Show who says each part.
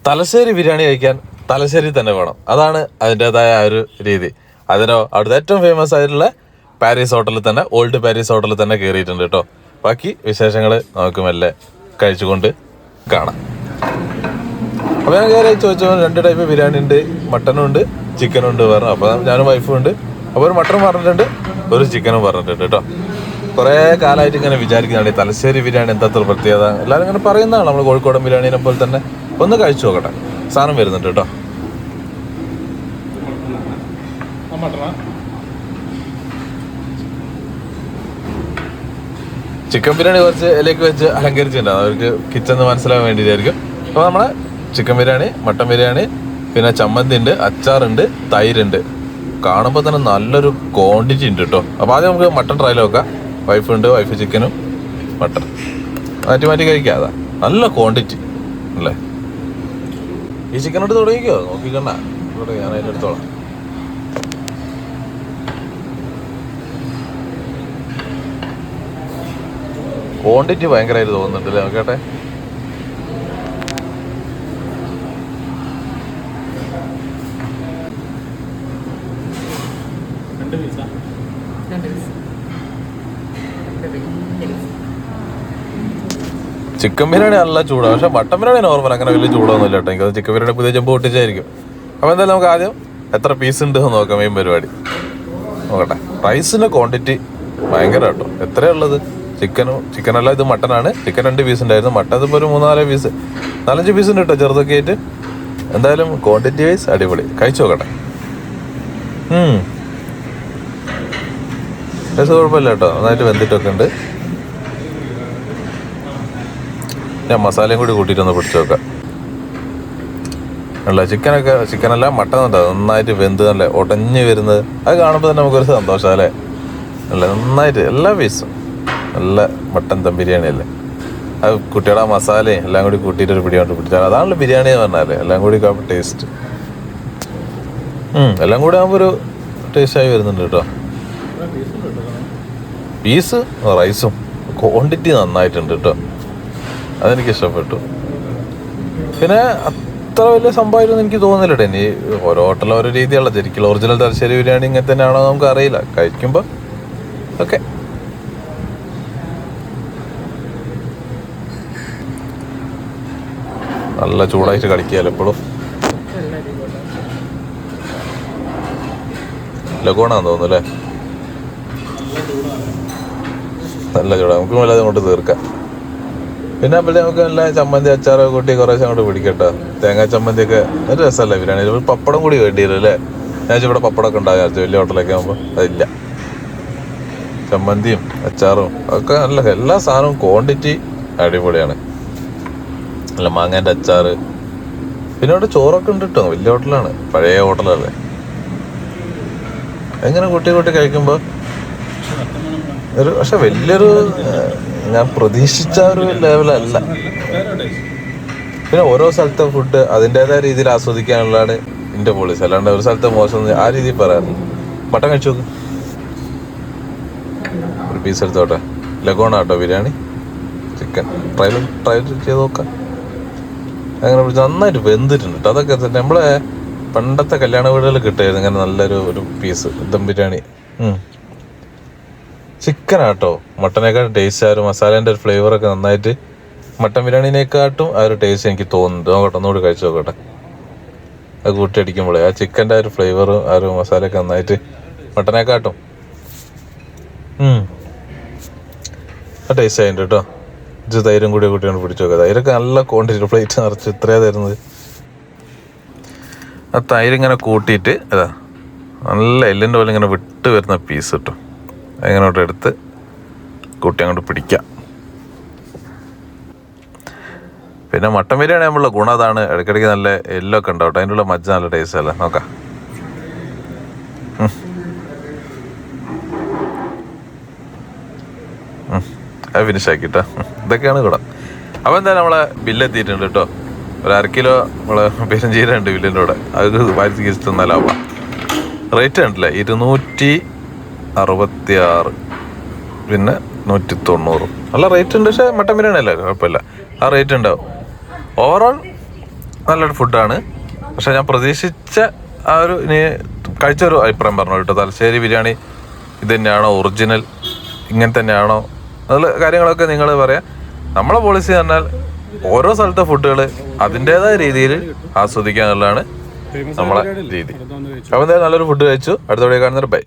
Speaker 1: തലശ്ശേരി ബിരിയാണി കഴിക്കാൻ തലശ്ശേരി തന്നെ വേണം. അതാണ് അതിൻ്റെതായ ആ ഒരു രീതി. അതിനോ അവിടുത്തെ ഏറ്റവും ഫേമസ് ആയിട്ടുള്ള പാരീസ് ഹോട്ടലിൽ തന്നെ, ഓൾഡ് പാരീസ് ഹോട്ടലിൽ തന്നെ കയറിയിട്ടുണ്ട് കേട്ടോ. ബാക്കി വിശേഷങ്ങൾ നമുക്ക് മെല്ലെ കഴിച്ചുകൊണ്ട് കാണാം. അപ്പോൾ ഞാൻ കയറി ചോദിച്ചപ്പോൾ 2 ടൈപ്പ് ബിരിയാണി ഉണ്ട്, മട്ടനും ഉണ്ട് ചിക്കനും ഉണ്ട് പറഞ്ഞു. അപ്പോൾ ഞാനും വൈഫും ഉണ്ട്. അപ്പോൾ ഒരു മട്ടനും പറഞ്ഞിട്ടുണ്ട്, ഒരു ചിക്കനും പറഞ്ഞിട്ടുണ്ട് കേട്ടോ. കുറേ കാലമായിട്ട് ഇങ്ങനെ വിചാരിക്കുന്നതാണ് ഈ തലശ്ശേരി ബിരിയാണി എന്താ അത്ര പ്രത്യേകത. എല്ലാവരും ഇങ്ങനെ പറയുന്നതാണ് നമ്മൾ കോഴിക്കോടൻ ബിരിയാണീനെ പോലെ തന്നെ. ഒന്ന് കഴിച്ചു നോക്കട്ടെ. സാധനം വരുന്നുണ്ട് കേട്ടോ. ചിക്കൻ ബിരിയാണി കുറച്ച് ഇലയ്ക്ക് വെച്ച് അലങ്കരിച്ചിട്ടുണ്ടാവും, അവർക്ക് കിച്ചന്ന് മനസ്സിലാവാൻ വേണ്ടിയിട്ടായിരിക്കും. അപ്പോൾ നമ്മളെ ചിക്കൻ ബിരിയാണി, മട്ടൻ ബിരിയാണി, പിന്നെ ചമ്മന്തി ഉണ്ട്, അച്ചാറുണ്ട്, തൈരുണ്ട്. കാണുമ്പോൾ തന്നെ നല്ലൊരു ക്വാണ്ടിറ്റി ഉണ്ട് കേട്ടോ. അപ്പോൾ ആദ്യം നമുക്ക് മട്ടൻ ട്രയൽ നോക്കാം. വൈഫുണ്ട്, വൈഫ് ചിക്കനും മട്ടൻ മാറ്റി മാറ്റി കഴിക്കാം. അതാ നല്ല ക്വാണ്ടിറ്റി അല്ലേ. ഈ ചിക്കനോട് തുടങ്ങിക്കോ, നോക്കിക്കണ്ട ഞാൻ അതിനെടുത്തോളാം. ക്വാണ്ടിറ്റി ഭയങ്കരമായിട്ട് തോന്നുന്നുണ്ടല്ലേ, നോക്കട്ടെ. ചിക്കൻ ബിരിയാണി നല്ല ചൂടാണ്, പക്ഷെ മട്ടൻ ബിരിയാണി നോർമൽ, അങ്ങനെ വലിയ ചൂടൊന്നുമില്ല കേട്ടോ. എനിക്ക് ചിക്കൻ ബിരിയാണി പുതിയ ചെമ്പ് പൊട്ടിച്ചായിരിക്കും. അപ്പോൾ എന്തായാലും നമുക്ക് ആദ്യം എത്ര പീസ് ഉണ്ട് എന്ന് നോക്കാം. മെയിൻ പരിപാടി നോക്കട്ടെ. റൈസിൻ്റെ ക്വാണ്ടിറ്റി ഭയങ്കര കേട്ടോ. എത്രയാണ് ഉള്ളത്? ചിക്കനല്ല, ഇത് മട്ടനാണ്. ചിക്കൻ 2 പീസ് ഉണ്ടായിരുന്നു, മട്ടൻ ഇതിപ്പോൾ ഒരു 3-4 പീസ്, 4-5 പീസ് ഉണ്ട് കേട്ടോ, ചെറുതൊക്കെ ആയിട്ട്. എന്തായാലും ക്വാണ്ടിറ്റി വൈസ് അടിപൊളി. കഴിച്ചു നോക്കട്ടെ. കുഴപ്പമില്ല കേട്ടോ, നന്നായിട്ട് വെന്തിട്ടൊക്കെ ഉണ്ട്. ഞാൻ മസാലയും കൂടി കൂട്ടിയിട്ടൊന്ന് പിടിച്ചു നോക്കാം. അല്ല ചിക്കനല്ല മട്ടൻ ഉണ്ടോ നന്നായിട്ട് വെന്ത് നല്ല ഉടഞ്ഞ് വരുന്നത്. അത് കാണുമ്പോൾ തന്നെ നമുക്കൊരു സന്തോഷം അല്ലേ. അല്ല നന്നായിട്ട് എല്ലാ പീസും നല്ല മട്ടൻ ദം ബിരിയാണി അല്ലേ. അത് കുട്ടിയുടെ ആ മസാലയും എല്ലാം കൂടി കൂട്ടിയിട്ടൊരു പിടി കൊണ്ട് പിടിച്ചാൽ അതാണല്ലോ ബിരിയാണി എന്ന് പറഞ്ഞാലേ. എല്ലാം കൂടി ടേസ്റ്റ്, എല്ലാം കൂടി ആകുമ്പോൾ ഒരു ടേസ്റ്റായി വരുന്നുണ്ട് കേട്ടോ. പീസ് റൈസും ക്വാണ്ടിറ്റി നന്നായിട്ടുണ്ട് കേട്ടോ, അതെനിക്ക് ഇഷ്ടപ്പെട്ടു. പിന്നെ അത്ര വലിയ സംഭവമായിട്ടൊന്നും എനിക്ക് തോന്നുന്നില്ല കേട്ടോ. ഇനി ഓരോ ഹോട്ടലിൽ ഓരോ രീതിയുള്ള, ശരിക്കും ഒറിജിനൽ തലശ്ശേരി ബിരിയാണി ഇങ്ങനെ തന്നെയാണോ നമുക്ക് അറിയില്ല. കഴിക്കുമ്പോൾ ഓക്കെ. നല്ല ചൂടായിട്ട് കളിക്കാമല്ലോ എപ്പോഴും. ലഗോണാന്ന് തോന്നുന്നു അല്ലേ. നല്ല ചൂടാ, നമുക്ക് വല്ലാതെ അങ്ങോട്ട് തീർക്കാം. പിന്നെ അപ്പോൾ നമുക്ക് നല്ല ചമ്മന്തി അച്ചാറൊക്കെ കൂട്ടി കുറേശ്ശെ അങ്ങോട്ട് പിടിക്കട്ടോ. തേങ്ങാ ചമ്മന്തിയൊക്കെ ഒരു രസമല്ലേ ബിരിയാണി. പപ്പടം കൂടി വേണ്ടി വരും അല്ലേ. ഞാൻ ഇവിടെ പപ്പടമൊക്കെ ഉണ്ടാകാം വലിയ ഹോട്ടലൊക്കെ ആകുമ്പോൾ, അതില്ല. ചമ്മന്തിയും അച്ചാറും ഒക്കെ നല്ല, എല്ലാ സാധനവും ക്വാണ്ടിറ്റി അടിപൊളിയാണ്. അല്ല മാങ്ങേൻ്റെ അച്ചാറ്, പിന്നെ അവിടെ ചോറൊക്കെ ഉണ്ട് കേട്ടോ. വലിയ ഹോട്ടലാണ്, പഴയ ഹോട്ടലല്ലേ. എങ്ങനെ കൂട്ടി കഴിക്കുമ്പോൾ ഒരു, പക്ഷെ വലിയൊരു ഞാൻ പ്രതീക്ഷിച്ച ഒരു ലെവലല്ല. പിന്നെ ഓരോ സ്ഥലത്തെ ഫുഡ് അതിൻ്റെതായ രീതിയിൽ ആസ്വദിക്കാനുള്ളതാണ് എൻ്റെ പോളിസി. അല്ലാണ്ട് ഒരു സ്ഥലത്തെ മോശം ആ രീതിയിൽ പറയാറുണ്ട്. മട്ടൻ കഴിച്ചു നോക്ക്, ഒരു പീസ് എടുത്തോട്ടെ. ലഗോണ കേട്ടോ ബിരിയാണി. ചിക്കൻ ട്രയൽ ചെയ്ത് നോക്കാം. അങ്ങനെ പിടിച്ച് നന്നായിട്ട് വെന്തിട്ടുണ്ട് കേട്ടോ. അതൊക്കെ നമ്മളെ പണ്ടത്തെ കല്യാണ വീടുകളിൽ കിട്ടുമായിരുന്നു ഇങ്ങനെ നല്ലൊരു പീസ് ദം ബിരിയാണി. ചിക്കനാട്ടോ മട്ടനേക്കാട്ടും ടേസ്റ്റ്. ആ ഒരു മസാലേൻ്റെ ഒരു ഫ്ലേവറൊക്കെ നന്നായിട്ട് മട്ടൻ ബിരിയാണിനേക്കാട്ടും ആ ഒരു ടേസ്റ്റ് എനിക്ക് തോന്നുന്നുണ്ട്. നോക്കട്ടെ, ഒന്നുകൂടി കഴിച്ചു നോക്കട്ടെ. അത് കൂട്ടി അടിക്കുമ്പോഴേ ആ ചിക്കൻ്റെ ആ ഒരു ഫ്ലേവറും ആ ഒരു മസാലയൊക്കെ നന്നായിട്ട് മട്ടനേക്കാട്ടും ആ ടേസ്റ്റ് ആയിട്ട് കേട്ടോ. ഇത് തൈരും കൂടി കൂട്ടിയാണ് പിടിച്ചു നോക്കുക. തൈരൊക്കെ നല്ല ക്വാണ്ടിറ്റി, പ്ലേറ്റ് നിറച്ച് ഇത്രയാണ് തരുന്നത്. ആ തൈരിങ്ങനെ കൂട്ടിയിട്ട് അതാ നല്ല എല്ലിൻ്റെ പോലെ ഇങ്ങനെ വിട്ട് വരുന്ന പീസ് കിട്ടും. അങ്ങോട്ട് എടുത്ത് കൂട്ടി അങ്ങോട്ട് പിടിക്കാം. പിന്നെ മട്ടൻ ബിരിയാണി ആകുമ്പോഴുള്ള ഗുണം അതാണ്, ഇടയ്ക്കിടയ്ക്ക് നല്ല എല്ലൊക്കെ ഉണ്ടാവും. അതിൻ്റെ ഉള്ള മജ്ജ നല്ല ടേസ്റ്റ് അല്ലേ. നോക്കാം. അത് ഫിനിഷ് ആക്കിട്ടോ. ഇതൊക്കെയാണ് കൂടെ. അപ്പോൾ എന്തായാലും നമ്മളെ ബില്ലെത്തിയിട്ടുണ്ട് കേട്ടോ. ഒരു 1/2 കിലോ നമ്മളെ പെരുംജീരകം ഉണ്ട് ബില്ലിൻ്റെ കൂടെ. അത് വാരി തിന്നാലാവാം. റേറ്റ് കണ്ടില്ലേ, 266, പിന്നെ 190. നല്ല റേറ്റ് ഉണ്ട്. പക്ഷേ മട്ടൻ ബിരിയാണി അല്ലേ, കുഴപ്പമില്ല, ആ റേറ്റ് ഉണ്ടാവും. ഓവറോൾ നല്ലൊരു ഫുഡാണ്. പക്ഷെ ഞാൻ പ്രതീക്ഷിച്ച ആ ഒരു കഴിച്ചൊരു അഭിപ്രായം പറഞ്ഞു കേട്ടോ. തലശ്ശേരി ബിരിയാണി ഇത് തന്നെയാണോ ഒറിജിനൽ, ഇങ്ങനെ തന്നെയാണോ, അതുള്ള കാര്യങ്ങളൊക്കെ നിങ്ങൾ പറയാം. നമ്മളെ പോളിസി പറഞ്ഞാൽ ഓരോ സ്ഥലത്തെ ഫുഡുകൾ അതിൻ്റെതായ രീതിയിൽ ആസ്വദിക്കുക എന്നുള്ളതാണ് നമ്മളെ രീതി. അപ്പോൾ എന്തായാലും നല്ലൊരു ഫുഡ് കഴിച്ചു. അടുത്ത വീഡിയോ കാണുന്നവർ ബൈ.